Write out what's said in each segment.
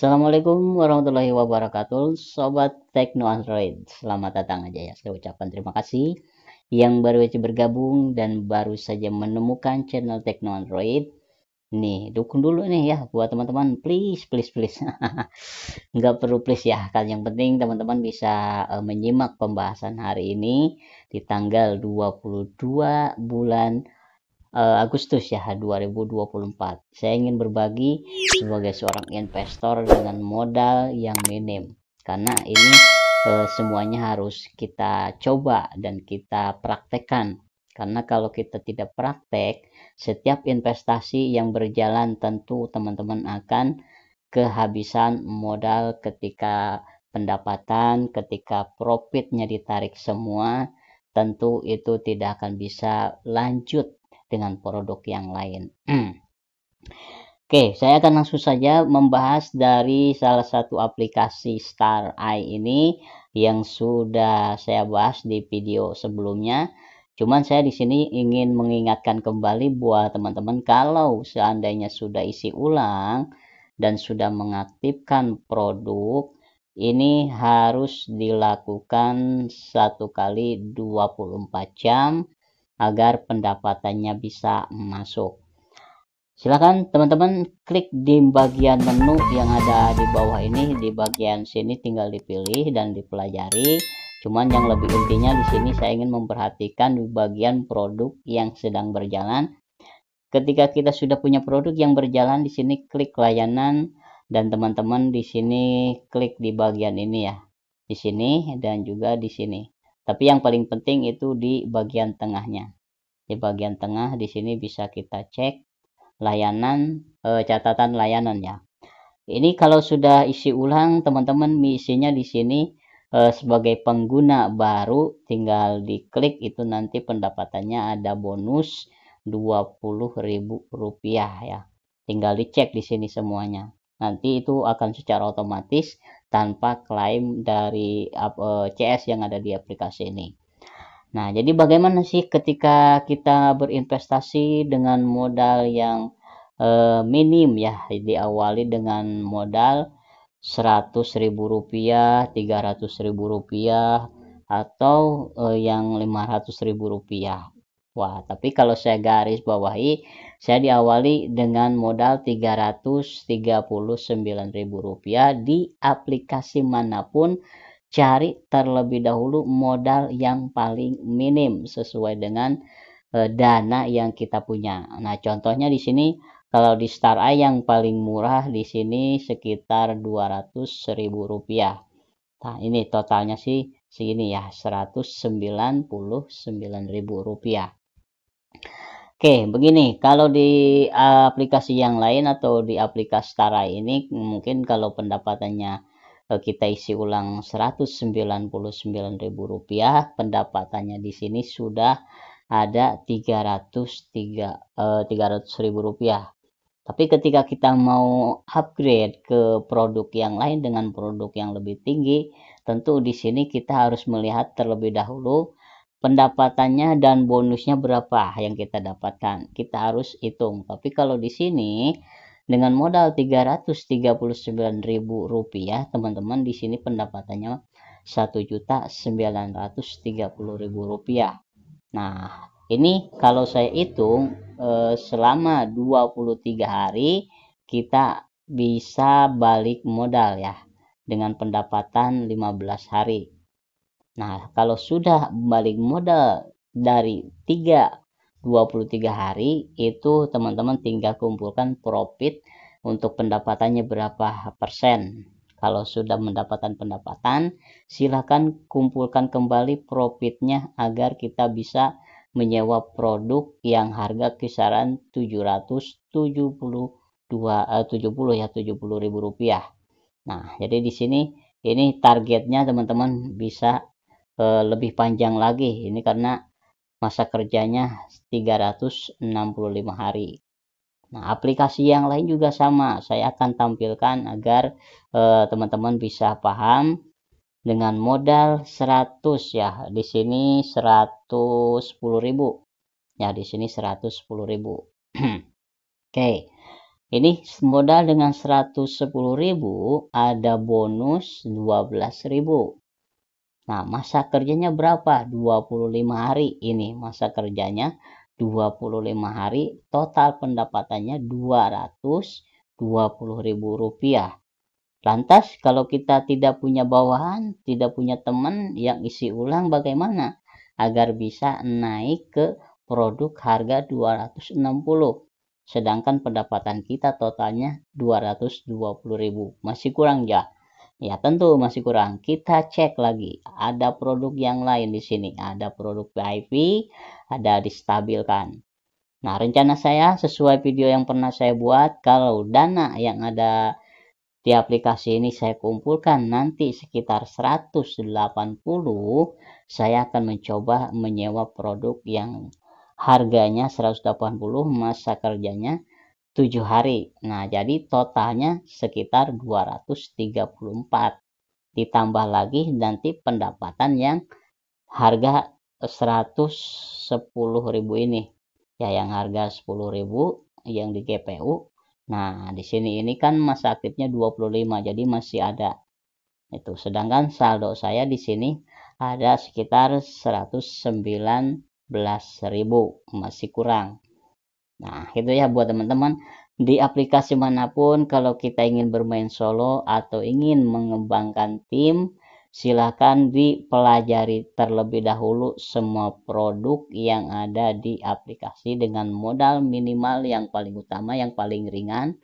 Assalamualaikum warahmatullahi wabarakatuh, Sobat Tekno Android. Selamat datang aja ya. Saya ucapkan terima kasih yang baru aja bergabung dan baru saja menemukan channel Tekno Android. Nih, dukung dulu nih ya buat teman-teman. Please, please, please. Nggak perlu please ya. Kan yang penting teman-teman bisa menyimak pembahasan hari ini di tanggal 22 bulan Agustus ya 2024. Saya ingin berbagi sebagai seorang investor dengan modal yang minim karena ini semuanya harus kita coba dan kita praktekkan, karena kalau kita tidak praktek, setiap investasi yang berjalan tentu teman-teman akan kehabisan modal ketika pendapatan, ketika profitnya ditarik semua, tentu itu tidak akan bisa lanjut dengan produk yang lain. Oke, saya akan langsung saja membahas dari salah satu aplikasi StarEye ini yang sudah saya bahas di video sebelumnya. Cuman saya di sini ingin mengingatkan kembali buat teman-teman, kalau seandainya sudah isi ulang dan sudah mengaktifkan produk, ini harus dilakukan 1 kali 24 jam agar pendapatannya bisa masuk. Silakan teman-teman klik di bagian menu yang ada di bawah ini, di bagian sini tinggal dipilih dan dipelajari. Cuman yang lebih intinya di sini saya ingin memperhatikan di bagian produk yang sedang berjalan. Ketika kita sudah punya produk yang berjalan, di sini klik layanan dan teman-teman di sini klik di bagian ini ya. Di sini dan juga di sini. Tapi yang paling penting itu di bagian tengahnya. Di bagian tengah di sini bisa kita cek layanan, catatan layanan ya. Ini kalau sudah isi ulang teman-teman, isinya di sini sebagai pengguna baru tinggal diklik, itu nanti pendapatannya ada bonus Rp20.000 ya. Tinggal dicek di sini semuanya. Nanti itu akan secara otomatis tanpa klaim dari CS yang ada di aplikasi ini. Nah, jadi bagaimana sih ketika kita berinvestasi dengan modal yang minim ya, diawali dengan modal Rp100.000, Rp300.000, atau yang Rp500.000. Wah, tapi kalau saya garis bawahi, saya diawali dengan modal Rp339.000 di aplikasi manapun. Cari terlebih dahulu modal yang paling minim sesuai dengan dana yang kita punya. Nah, contohnya di sini kalau di StarEye yang paling murah di sini sekitar Rp200.000. Nah, ini totalnya sih segini ya, Rp199.000. Oke, begini, kalau di aplikasi yang lain atau di aplikasi StarEye ini mungkin kalau pendapatannya kita isi ulang Rp199.000, pendapatannya di sini sudah ada Rp300.000. Tapi ketika kita mau upgrade ke produk yang lain dengan produk yang lebih tinggi, tentu di sini kita harus melihat terlebih dahulu pendapatannya dan bonusnya berapa yang kita dapatkan. Kita harus hitung. Tapi kalau di sini dengan modal Rp339.000, teman-teman, di sini pendapatannya Rp1.930.000. Nah, ini kalau saya hitung selama 23 hari kita bisa balik modal ya, dengan pendapatan 15 hari. Nah, kalau sudah balik modal dari 23 hari, itu teman-teman tinggal kumpulkan profit untuk pendapatannya berapa persen. Kalau sudah mendapatkan pendapatan, silakan kumpulkan kembali profitnya agar kita bisa menyewa produk yang harga kisaran 70 ribu rupiah. Nah, jadi di sini ini targetnya teman-teman bisa lebih panjang lagi. Ini karena masa kerjanya 365 hari. Nah, aplikasi yang lain juga sama. Saya akan tampilkan agar teman-teman bisa paham. Dengan modal 100 ya. Di sini 110.000. Ya, di sini 110.000. Oke. Ini modal dengan 110.000 ada bonus 12.000. Nah, masa kerjanya berapa? 25 hari. Ini masa kerjanya 25 hari, total pendapatannya Rp220.000. Lantas kalau kita tidak punya bawahan, tidak punya teman yang isi ulang, bagaimana agar bisa naik ke produk harga 260, sedangkan pendapatan kita totalnya 220.000? Masih kurang ya? Ya, tentu masih kurang. Kita cek lagi. Ada produk yang lain di sini. Ada produk VIP, ada distabilkan. Nah, rencana saya sesuai video yang pernah saya buat, kalau dana yang ada di aplikasi ini saya kumpulkan nanti sekitar 180, saya akan mencoba menyewa produk yang harganya 180, masa kerjanya 7 hari. Nah, jadi totalnya sekitar 234. Ditambah lagi nanti pendapatan yang harga 110.000 ini. Ya, yang harga 10.000 yang di GPU. Nah, di sini ini kan masa aktifnya 25, jadi masih ada itu. Sedangkan saldo saya di sini ada sekitar 119.000, masih kurang. Nah, itu ya buat teman-teman. Di aplikasi manapun, kalau kita ingin bermain solo atau ingin mengembangkan tim, silakan dipelajari terlebih dahulu semua produk yang ada di aplikasi dengan modal minimal yang paling utama, yang paling ringan,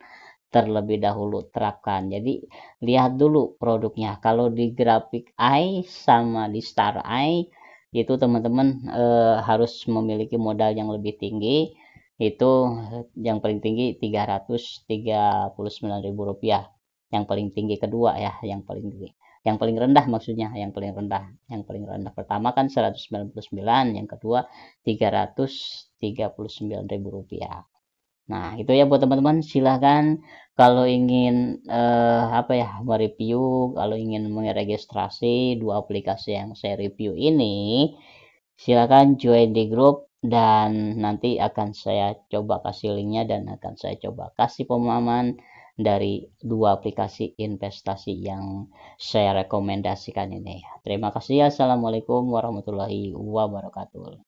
terlebih dahulu terapkan. Jadi, lihat dulu produknya. Kalau di Graphic Eye sama di Star Eye, itu teman-teman harus memiliki modal yang lebih tinggi. Itu yang paling tinggi Rp339.000, yang paling tinggi kedua ya, yang paling tinggi, yang paling rendah maksudnya, yang paling rendah pertama kan 199, yang kedua Rp339.000. Nah, itu ya buat teman-teman. Silahkan kalau ingin apa ya, mereview, kalau ingin meregistrasi dua aplikasi yang saya review ini, silakan join di grup dan nanti akan saya coba kasih linknya dan akan saya coba kasih pemahaman dari dua aplikasi investasi yang saya rekomendasikan ini. Terima kasih. Assalamualaikum warahmatullahi wabarakatuh.